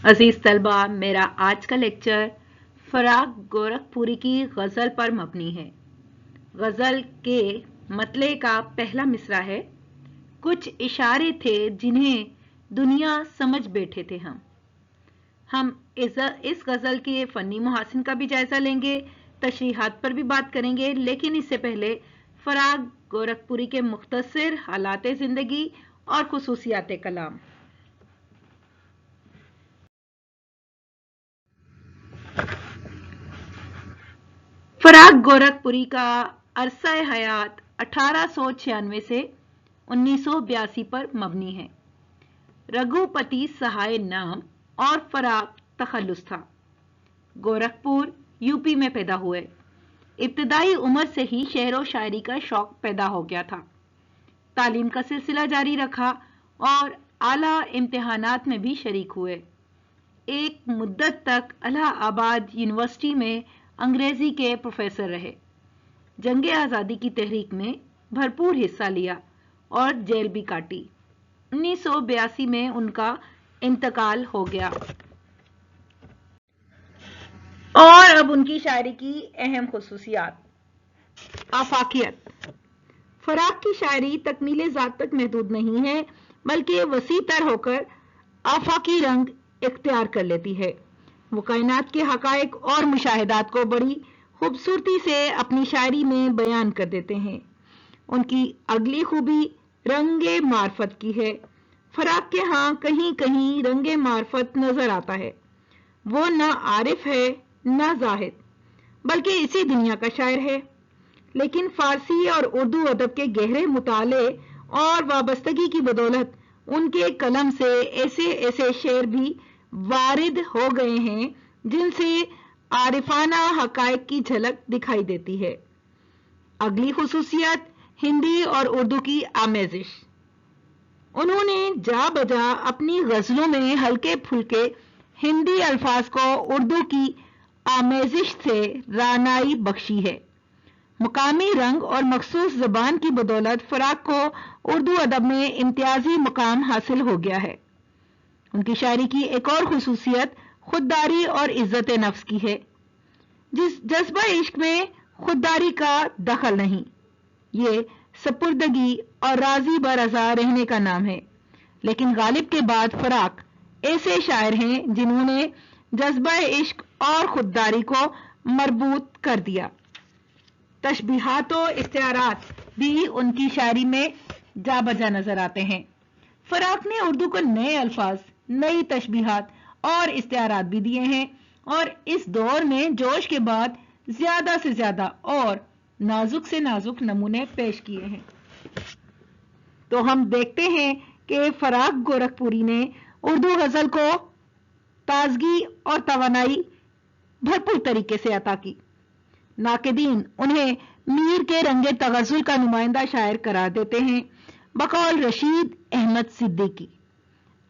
अजीज तलबा, मेरा आज का लेक्चर फराग गोरखपुरी की गज़ल पर मबनी है। गज़ल के मतले का पहला मिसरा है, कुछ इशारे थे जिन्हें दुनिया समझ बैठे थे हम इस गज़ल के फ़नी मुहासिन का भी जायज़ा लेंगे, तशरीहात पर भी बात करेंगे, लेकिन इससे पहले फराग गोरखपुरी के मुख्तसर हालात ज़िंदगी और खुसूसियात कलाम। फराग गोरखपुरी का अरसा हयात 1896 से 1982 पर मबनी है। रघुपति सहाय नाम और फराग तखल्लुस था। गोरखपुर यूपी में पैदा हुए। इब्तदाई उम्र से ही शेर व शायरी का शौक पैदा हो गया था। तालीम का सिलसिला जारी रखा और आला इम्तिहानात में भी शरीक हुए। एक मुद्दत तक इलाहाबाद यूनिवर्सिटी में अंग्रेजी के प्रोफेसर रहे। जंगे आज़ादी की तहरीक में भरपूर हिस्सा लिया और जेल भी काटी। 1982 में उनका इंतकाल हो गया। और अब उनकी शायरी की अहम खुसूसियात। आफाकियत। फराग की शायरी तकमीले ज़ात तक महदूद नहीं है, बल्कि वसी तर होकर आफाकी रंग इख्तियार कर लेती है। वो कायनात के हकायक और मुशाहिदात को बड़ी खूबसूरती से अपनी शायरी में बयान कर देते हैं। उनकी अगली खूबी रंगे मार्फत की है। फराग के यहाँ कहीं कहीं रंगे मार्फत नजर आता है। वो न आरिफ है न जाहिद, बल्कि इसी दुनिया का शायर है। लेकिन फारसी और उर्दू अदब के गहरे मुताले और वाबस्तगी की बदौलत उनके कलम से ऐसे ऐसे शेर भी वारिद हो गए हैं जिनसे आरिफाना हकायक की झलक दिखाई देती है। अगली खुसूसियत हिंदी और उर्दू की आमेजिश। उन्होंने जा बजा अपनी गजलों में हल्के फुल्के हिंदी अल्फाज को उर्दू की आमेजिश से रानाई बख्शी है। मुकामी रंग और मखसूस ज़बान की बदौलत फराग को उर्दू अदब में इम्तियाजी मुकाम हासिल हो गया है। उनकी शायरी की एक और खुसूसियत खुददारी और इज्जत नफ्स की है। जिस जज्बा इश्क में खुददारी का दखल नहीं, ये सपुर्दगी और राजी बरज़ा रहने का नाम है। लेकिन गालिब के बाद फराग ऐसे शायर हैं जिन्होंने जज्बा इश्क और खुददारी को मरबूत कर दिया। तशबीहात और इस्तिआरात भी उनकी शायरी में जा बजा नजर आते हैं। फराग ने उर्दू को नए अल्फाज, नई तशबीहात और इस्तिआरात भी दिए हैं और इस दौर में जोश के बाद ज्यादा से ज्यादा और नाजुक से नाजुक नमूने पेश किए हैं। तो हम देखते हैं कि फराग गोरखपुरी ने उर्दू गजल को ताजगी और तवानाई भरपूर तरीके से अता की। नाकिदीन उन्हें मीर के रंगे तगज़ुल का नुमाइंदा शायर करार देते हैं। बकौल रशीद अहमद सिद्दीकी,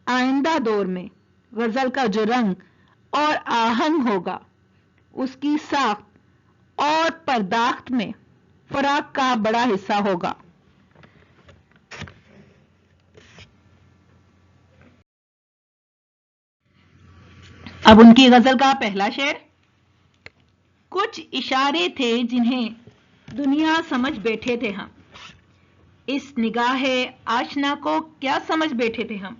आइंदा दौर में गजल का जो रंग और आहंग होगा, उसकी साख्त और पर्दाख्त में फराग का बड़ा हिस्सा होगा। अब उनकी गजल का पहला शेर। कुछ इशारे थे जिन्हें दुनिया समझ बैठे थे हम, इस निगाह आशना को क्या समझ बैठे थे हम।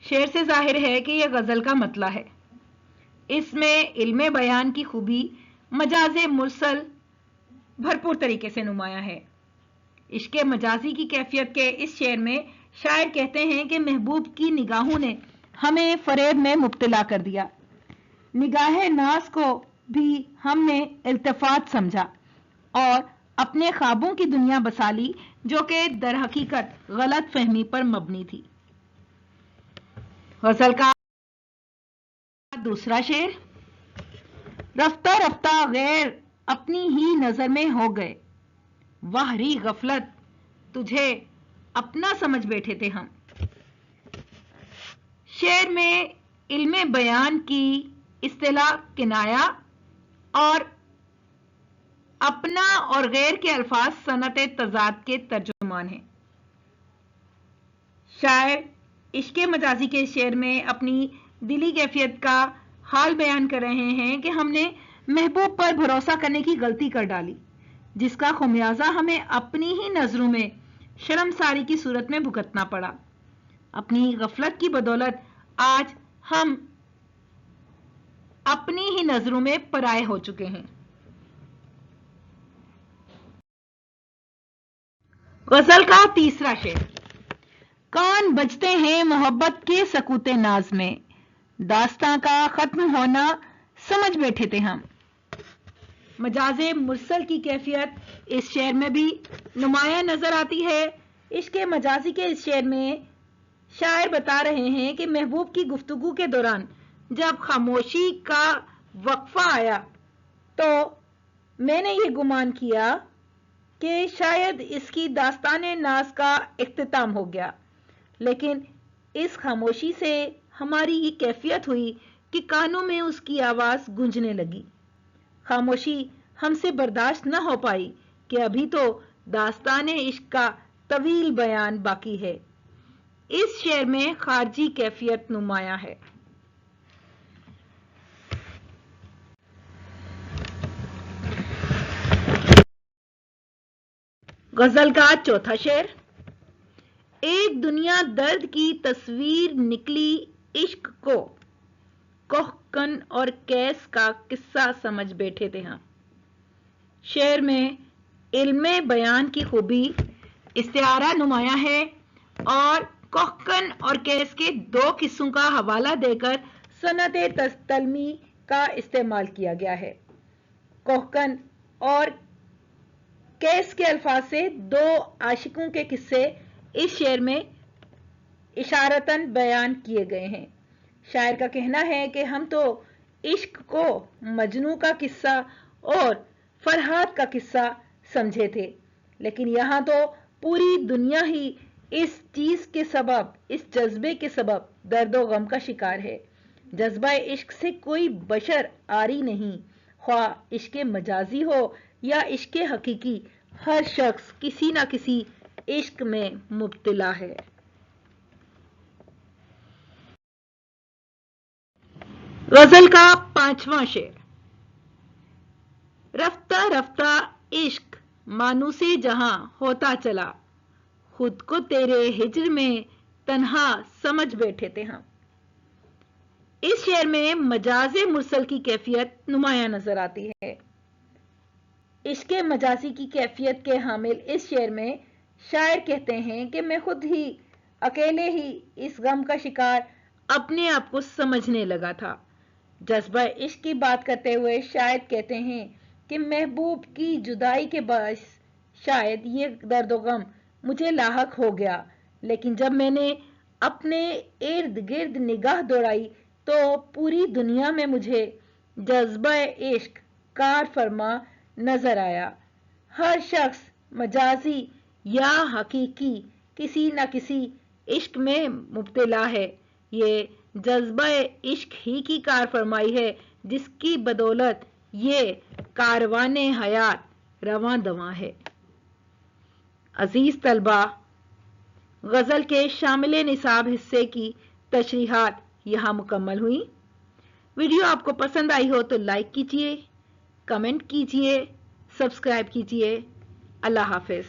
शेर से जाहिर है कि यह गजल का मतला है। इसमें इल्मे बयान की खूबी मजाजे मुरसल भरपूर तरीके से नुमाया है। इश्के मजाजी की कैफियत के इस शेर में शायर कहते हैं कि महबूब की निगाहों ने हमें फरेब में मुब्तला कर दिया। निगाह नाज को भी हमने इल्तिफात समझा और अपने ख्वाबों की दुनिया बसा ली, जो कि दर हकीकत गलत फहमी पर मबनी थी। गजल का दूसरा शेर। रफ्ता रफ्ता गैर अपनी ही नजर में हो गए, वाहरी गफलत तुझे अपना समझ बैठे थे हम। शेर में इल्मे बयान की इस्तिलाह किनाया और अपना और गैर के अल्फाज सनत तजाद के तर्जुमान हैं। शायर इश्के मजाजी के शेर में अपनी दिली कैफियत का हाल बयान कर रहे हैं कि हमने महबूब पर भरोसा करने की गलती कर डाली, जिसका खुमियाजा हमें अपनी ही नजरों में शर्मसारी की सूरत में भुगतना पड़ा। अपनी गफलत की बदौलत आज हम अपनी ही नजरों में पराये हो चुके हैं। गजल का तीसरा शेर। कान बजते हैं मोहब्बत के सकूते नाज में, दास्तां का खत्म होना समझ बैठे थे हम। मजाजे मुरसल की कैफियत इस शेर में भी नुमाया नजर आती है। इश्क मजाजी के इस शेर में शायर बता रहे हैं कि महबूब की गुफ्तगू के दौरान जब खामोशी का वक्फा आया तो मैंने ये गुमान किया कि शायद इसकी दास्ताने नाज का इख्तिताम हो गया, लेकिन इस खामोशी से हमारी ये कैफियत हुई कि कानों में उसकी आवाज गूंजने लगी। खामोशी हमसे बर्दाश्त न हो पाई कि अभी तो दास्ताने इश्क का तवील बयान बाकी है। इस शेर में खारजी कैफियत नुमाया है। गजल का चौथा शेर। एक दुनिया दर्द की तस्वीर निकली इश्क को, कोहकन और कैस का किस्सा समझ बैठे थे हम। शेर में इल्मे बयान की खूबी इस्तिआरा नुमाया है और कोहकन और कैस के दो किस्सों का हवाला देकर सनत तल्मी का इस्तेमाल किया गया है। कोहकन और कैस के अल्फाज से दो आशिकों के किस्से इस शेर में इशारतन बयान किए गए हैं। शायर का कहना है कि हम तो इश्क को मजनू का किस्सा और फरहाद का किस्सा समझे थे, लेकिन यहां तो पूरी दुनिया ही इस चीज के सबब, इस जज्बे के सबब दर्दो गम का शिकार है। जज्बा इश्क से कोई बशर आरी नहीं, ख्वाह इश्क मजाजी हो या इश्क हकीकी, हर शख्स किसी ना किसी इश्क में मुब्तला है। गजल का पांचवा शेर। रफ्ता रफ्ता इश्क मानूसे जहां होता चला, खुद को तेरे हिज्र में तन्हा समझ बैठे थे हम। इस शेर में मजाजे मुरसल की कैफियत नुमाया नजर आती है। इश्क मजाजी की कैफियत के हामिल इस शेर में शायर कहते हैं कि मैं खुद ही अकेले ही इस गम का शिकार अपने आप को समझने लगा था। जज्बा इश्क की बात करते हुए शायद कहते हैं कि महबूब की जुदाई के बायस शायद ये दर्द गम मुझे लाहक हो गया, लेकिन जब मैंने अपने इर्द गिर्द निगाह दौड़ाई तो पूरी दुनिया में मुझे जज्बा इश्क कार फरमा नजर आया। हर शख्स मजाजी या हकीकी किसी न किसी इश्क में मुब्तला है। ये जज्बा इश्क ही की कार फरमाई है जिसकी बदौलत ये कारवाने हयात रवां दवां है। अजीज तलबा, गजल के शामिल निसाब हिस्से की तशरीहात यहाँ मुकम्मल हुई। वीडियो आपको पसंद आई हो तो लाइक कीजिए, कमेंट कीजिए, सब्सक्राइब कीजिए। अल्लाह हाफिज।